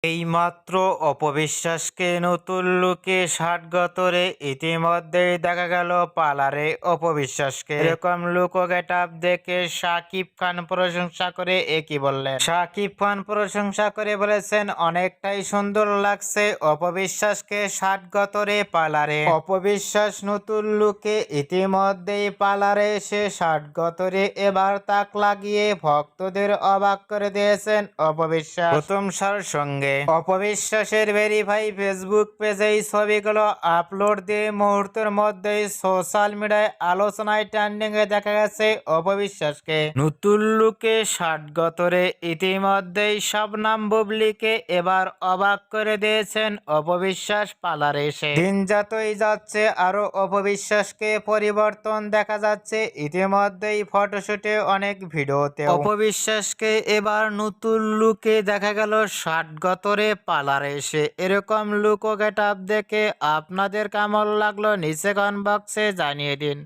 এইমাত্র অপবিশ্বাসকে নতুন লুকে শার্ট গতরে ইতিমধ্যেই দেখা গেল পার্লারে অপবিশ্বাসকে। এরকম লুক ও গেটআপ দেখে শাকিব খান প্রশংসা করে একই বললেন। শাকিব খান প্রশংসা করে বলেছেন, অনেকটাই সুন্দর লাগছে অপবিশ্বাসকে শার্ট গতরে পার্লারে। অপবিশ্বাস নতুন লুকে ইতিমধ্যেই পার্লারে এসে শার্ট গতরে এবার তাক লাগিয়ে ভক্তদের অবাক করে দিয়েছেন অপবিশ্বাস। প্রশংসার সঙ্গে অপবিশ্বাসের ভেরিফাই ফেসবুক পেজে এই ছবিগুলো আপলোড দিয়ে মুহূর্তের মধ্যেই সোশ্যাল মিডিয়ায় আলোচনায় ট্রেন্ডিং এ দেখা গেছে অপবিশ্বাসকে। নতুন লুকে শার্ট গতরে ইতিমধ্যেই শবনম বুবলিকে এবার অবাক করে দিয়েছেন অপবিশ্বাস পার্লারে এসে। দিন যতই যাচ্ছে আরো অপবিশ্বাসকে পরিবর্তন দেখা যাচ্ছে ইতিমধ্যেই ফটোশুটে অনেক ভিডিওতে। অপবিশ্বাসকে এবার নতুন লুকে দেখা গেল শার্ট গতরে পার্লারে এসে। এরকম লুক ও গেটআপ দেখে আপনাদের কেমন লাগলো নিচে কমেন্ট বক্সে জানিয়ে দিন।